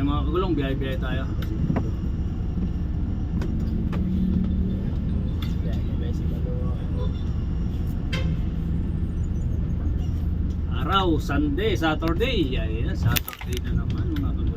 Ayan mga kagulong, biyahe-biyahe tayo. Araw, Sunday, Saturday. Ayan, Saturday na naman mga kagulong.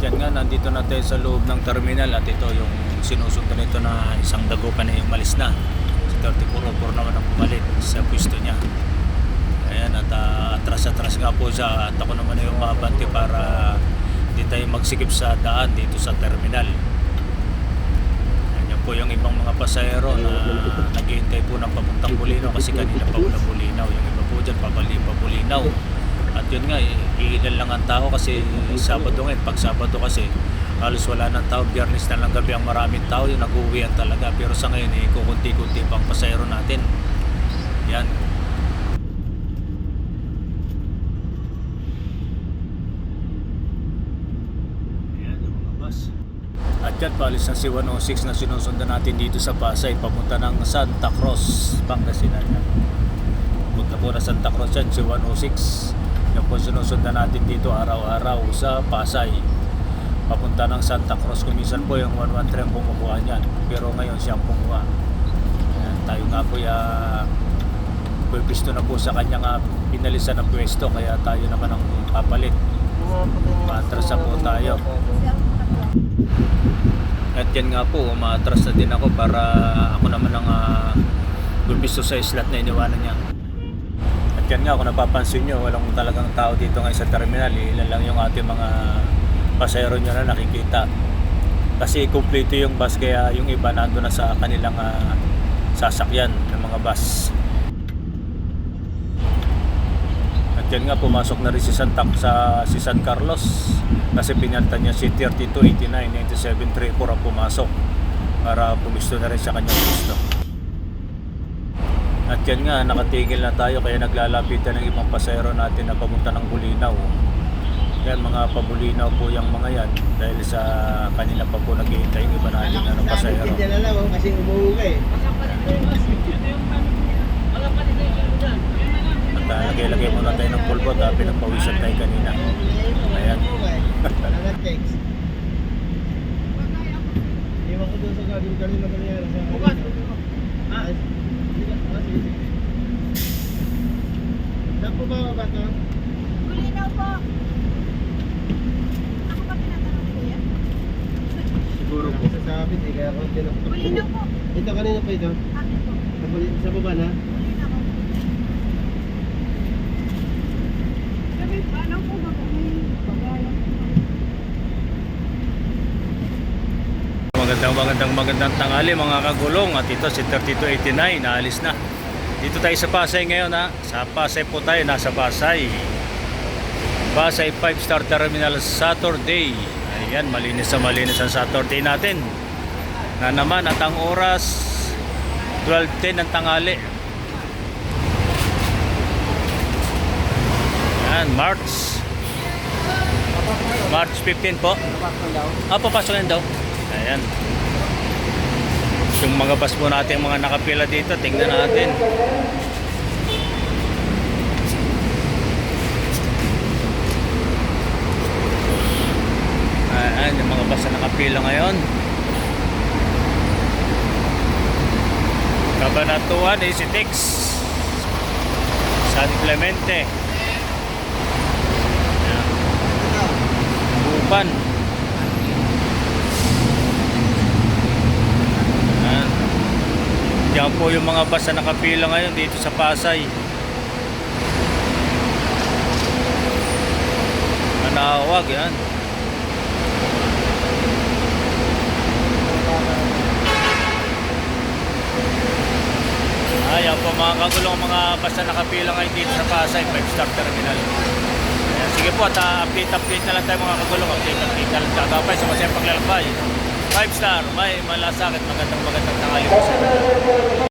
Yan nga, nandito na tayo sa loob ng terminal at ito yung sinusundan nito na isang dagupan na yung malis na. Si 3404 naman ang pumalit sa pwesto niya. Ayan, at atras-atras nga po siya at ako naman na yung mabante para di tayo magsikip sa daan dito sa terminal. Ayan po yung ibang mga pasahero na naghihintay po ng papuntang Bulinaw kasi kanina pa wala Bulinaw. Yung iba po dyan, pabalik pa Bulinaw. At yun nga, ilan lang ang tao kasi Sabado ngayon. Pag Sabado kasi halos wala ng tao. Biyernes na lang gabi ang maraming tao, yung nag-uwian talaga. Pero sa ngayon kukunti-kunti pang pasahero natin. Yan. Ayan yung mga bus. At yan, palis na si 106 na sinusundan natin dito sa Pasay papunta ng Santa Cruz, Pangasinan. Punta po na Santa Cruz yan, si 106. Yung po sinusundan natin dito araw-araw sa Pasay papunta ng Santa Cruz. Kung minsan po yung 113 ang pumukuha niyan, pero ngayon siyang pumuha. Ayan, tayo nga po pwesto na po sa kanyang pinalisan ng pwesto, kaya tayo naman ang papalit. Maatras na po tayo. At yan nga po, umaatras na din ako para ako naman ang pwesto sa slot na iniwanan niya. Yan nga, kung napapansin nyo, walang talagang tao dito ngayon sa terminal. Ilan lang yung ating mga pasahero nyo na nakikita. Kasi kumpleto yung bus, kaya yung iba nando na sa kanilang sasakyan ng mga bus. At yan nga, pumasok na rin si San Carlos kasi pinalitan niya si 3289 9734 ang pumasok para pumisto na rin sa kanyang gusto. At yan nga, nakatigil na tayo kaya naglalapitan ng ibang pasahero natin na papunta ng Bulinaw. Yan, mga pabulinaw po yung mga yan dahil sa kanina pa po naghihintay yung iba natin pasahero. Kasi umuwi ka eh. At lagay-lagay muna tayo ng pulbot, pinagpawisan tayo kanina. Ayan. Iwan ko doon sa gagawin kanina kanina. Bukan. Saan po ba ba ito? Bulinaw po. Ako ba tinatanong ko yan? Siguro po. Sasabi, kaya ako tinakot. Bulinaw po. Ito kanina pa ito? Akin po. Sa baba na? Bulinaw po. Sabi, paano po ba kung may pagalang po? Magandang tanghali mga kagulong. At ito si 3289 naalis na. Dito tayo sa Pasay ngayon Sa Pasay po tayo, nasa Pasay 5-star terminal Saturday. Ayan, malinis ang Saturday natin na naman at ang oras 12:10 ng tanghali. Ayan, March 15 po. Papasok yan daw. Ayan. Yung mga bus po natin, mga nakapila dito, tingnan natin. Ayan, yung mga bus na nakapila ngayon. Cabanatuan, Isitex, San Clemente, Buban. Yan po yung mga bus na nakapila ngayon dito sa Pasay. Manawag yan. Ayan po mga kagulong, mga bus na nakapila ngayon dito sa Pasay 5-star terminal. Ayan, sige po, at update na lang tayo mga kagulong. Update na lang tayo sa masayang paglalakbay. 5-star, may malasakit, magandang tanghali po sa inyo.